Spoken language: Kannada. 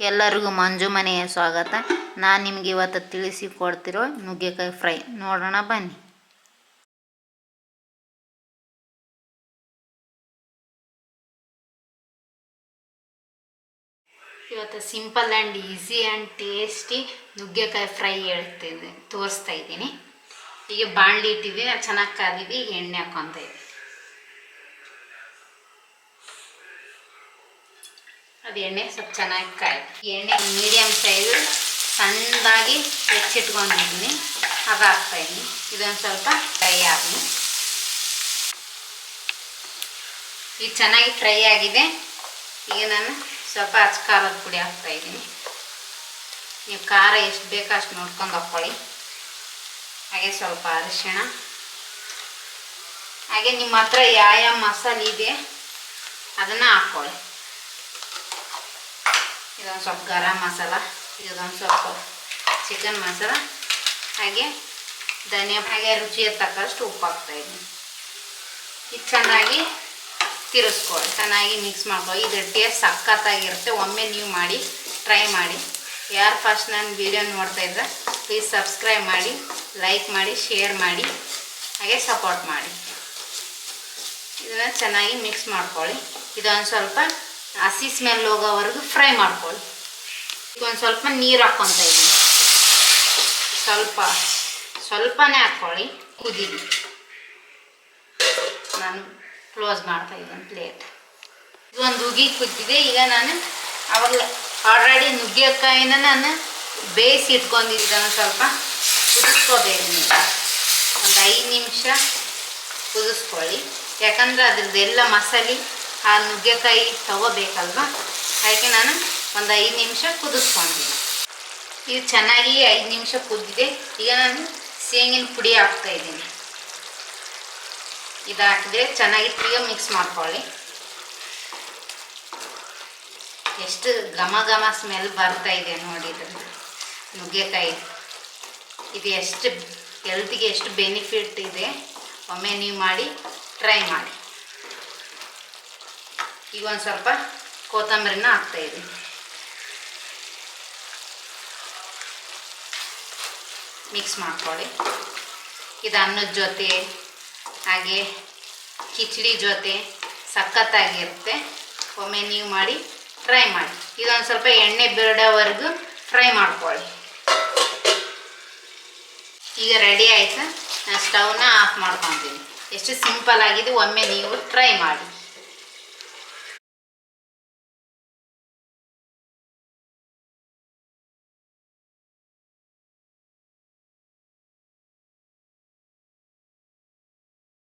ಎಲ್ಲರಿಗೂ ಮಂಜು ಮನೆಯ ಸ್ವಾಗತ. ನಾನು ನಿಮಗೆ ಇವತ್ತು ತಿಳಿಸಿಕೊಡ್ತಿರೋ ನುಗ್ಗೆಕಾಯಿ ಫ್ರೈ ನೋಡೋಣ ಬನ್ನಿ. ಇವತ್ತು simple and easy and tasty ನುಗ್ಗೆಕಾಯಿ ಫ್ರೈ ತೋರಿಸ್ತಾ ಇದ್ದೀನಿ. ಈಗ ಬಾಣಲಿ ಇಟ್ಟಿದ್ದೀನಿ, ಚೆನ್ನಾಗಿ ಕಾದಿದೆ. ಈಗ ಎಣ್ಣೆ ಹಾಕ್ಕೊತ ಇದ್ದೀನಿ. ಅದು ಎಣ್ಣೆ ಸ್ವಲ್ಪ ಚೆನ್ನಾಗಿ ಕಾಯಿ. ಎಣ್ಣೆ ಮೀಡಿಯಮ್ ಸೈಜು ಸಣ್ಣದಾಗಿ ಹೆಚ್ಚಿಟ್ಕೊಂಡಿದ್ದೀನಿ, ಅದು ಹಾಕ್ತಾಯಿದ್ದೀನಿ. ಇದೊಂದು ಸ್ವಲ್ಪ ಫ್ರೈ ಆಗಿ ಈಗ ಚೆನ್ನಾಗಿ ಫ್ರೈ ಆಗಿದೆ. ಈಗ ನಾನು ಸ್ವಲ್ಪ ಖಾರದ ಪುಡಿ ಹಾಕ್ತಾಯಿದ್ದೀನಿ. ನೀವು ಖಾರ ಎಷ್ಟು ಬೇಕೋ ಅಷ್ಟು ನೋಡ್ಕೊಂಡು ಹಾಕ್ಕೊಳ್ಳಿ. ಹಾಗೆ ಸ್ವಲ್ಪ ಅರಿಶಿಣ, ಹಾಗೆ ನಿಮ್ಮ ಹತ್ರ ಯಾವ ಮಸಾಲೆ ಇದೆ ಅದನ್ನು ಹಾಕ್ಕೊಳ್ಳಿ. ಇದೊಂದು ಸ್ವಲ್ಪ ಗರಂ ಮಸಾಲ, ಇದೊಂದು ಸ್ವಲ್ಪ ಚಿಕನ್ ಮಸಾಲ, ಹಾಗೆ ಧನಿಯಾ, ಹಾಗೆ ರುಚಿಗೆ ತಕ್ಕಷ್ಟು ಉಪ್ಪು ಹಾಕ್ತಾಯಿದ್ದೀನಿ. ಇದು ಚೆನ್ನಾಗಿ ತಿರ್ಸ್ಕೊಳ್ಳಿ, ಚೆನ್ನಾಗಿ ಮಿಕ್ಸ್ ಮಾಡ್ಕೊಳ್ಳಿ. ಇದು ಟೇಸ್ಟ್ ಸಖತ್ತಾಗಿರುತ್ತೆ. ಒಮ್ಮೆ ನೀವು ಮಾಡಿ ಟ್ರೈ ಮಾಡಿ. ಯಾರು ಫಸ್ಟ್ ನಾನು ವಿಡಿಯೋ ನೋಡ್ತಾಯಿದ್ರೆ ಪ್ಲೀಸ್ ಸಬ್ಸ್ಕ್ರೈಬ್ ಮಾಡಿ, ಲೈಕ್ ಮಾಡಿ, ಶೇರ್ ಮಾಡಿ, ಹಾಗೆ ಸಪೋರ್ಟ್ ಮಾಡಿ. ಇದನ್ನು ಚೆನ್ನಾಗಿ ಮಿಕ್ಸ್ ಮಾಡ್ಕೊಳ್ಳಿ. ಇದೊಂದು ಸ್ವಲ್ಪ ಹಸಿ ಸ್ಮೆಲ್ ಹೋಗೋವರೆಗೂ ಫ್ರೈ ಮಾಡ್ಕೊಳ್ಳಿ. ಒಂದು ಸ್ವಲ್ಪ ನೀರು ಹಾಕ್ಕೊತ ಇದ್ದೀನಿ. ಸ್ವಲ್ಪನೇ ಹಾಕ್ಕೊಳ್ಳಿ, ಕುದೀಲಿ. ನಾನು ಕ್ಲೋಸ್ ಮಾಡ್ತಾ ಇದ್ದೀನಿ ಪ್ಲೇಟ್. ಇದೊಂದು ಉಗಿ ಕುದ್ದಿದೆ. ಈಗ ನಾನು ಅವಾಗ ಆಲ್ರೆಡಿ ನುಗ್ಗೆಕಾಯಿನ ನಾನು ಬೇಯಿಸಿ ಇಟ್ಕೊಂಡಿದ್ದನ್ನು ಸ್ವಲ್ಪ ಕುದಿಸ್ಕೋಬೇಕು. ಒಂದು 5 ನಿಮಿಷ ಕುದಿಸ್ಕೊಳ್ಳಿ. ಯಾಕಂದರೆ ಅದ್ರದ್ದೆಲ್ಲ ಮಸಾಲೆ ಆ ನುಗ್ಗೆಕಾಯಿ ತಗೋಬೇಕಲ್ವ, ಅದಕ್ಕೆ ನಾನು ಒಂದು 5 ನಿಮಿಷ ಕುದಿಸ್ಕೊಂಡಿದ್ದೀನಿ. ಇದು ಚೆನ್ನಾಗಿ 5 ನಿಮಿಷ ಕುದ್ದಿದೆ. ಈಗ ನಾನು ಶೇಂಗಿನ ಪುಡಿ ಹಾಕ್ತಾಯಿದ್ದೀನಿ. ಇದು ಹಾಕಿದ್ರೆ ಚೆನ್ನಾಗಿ ಈಗ ಮಿಕ್ಸ್ ಮಾಡ್ಕೊಳ್ಳಿ. ಎಷ್ಟು ಘಮ ಸ್ಮೆಲ್ ಬರ್ತಾ ಇದೆ ನೋಡಿ. ಇದ್ರದ್ದು ನುಗ್ಗೆಕಾಯಿ ಇದು ಎಷ್ಟು ಹೆಲ್ತಿಗೆ ಎಷ್ಟು ಬೆನಿಫಿಟ್ ಇದೆ. ಒಮ್ಮೆ ನೀವು ಮಾಡಿ ಟ್ರೈ ಮಾಡಿ. ಈಗ ಒಂದು ಸ್ವಲ್ಪ ಕೊತ್ತಂಬರಿನ ಹಾಕ್ತಾಯಿದ್ದೀನಿ. ಮಿಕ್ಸ್ ಮಾಡ್ಕೊಳ್ಳಿ. ಇದು ಅನ್ನದ ಜೊತೆ ಹಾಗೆ ಕಿಚಡಿ ಜೊತೆ ಸಖತ್ತಾಗಿರುತ್ತೆ. ಒಮ್ಮೆ ನೀವು ಮಾಡಿ ಟ್ರೈ ಮಾಡಿ. ಇದೊಂದು ಸ್ವಲ್ಪ ಎಣ್ಣೆ ಬಿಡೋವರೆಗೂ ಫ್ರೈ ಮಾಡ್ಕೊಳ್ಳಿ. ಈಗ ರೆಡಿ ಆಯಿತು. ನಾನು ಸ್ಟವ್ನ ಆಫ್ ಮಾಡ್ಕೊತೀನಿ. ಎಷ್ಟು ಸಿಂಪಲ್ ಆಗಿದೆ. ಒಮ್ಮೆ ನೀವು ಟ್ರೈ ಮಾಡಿ.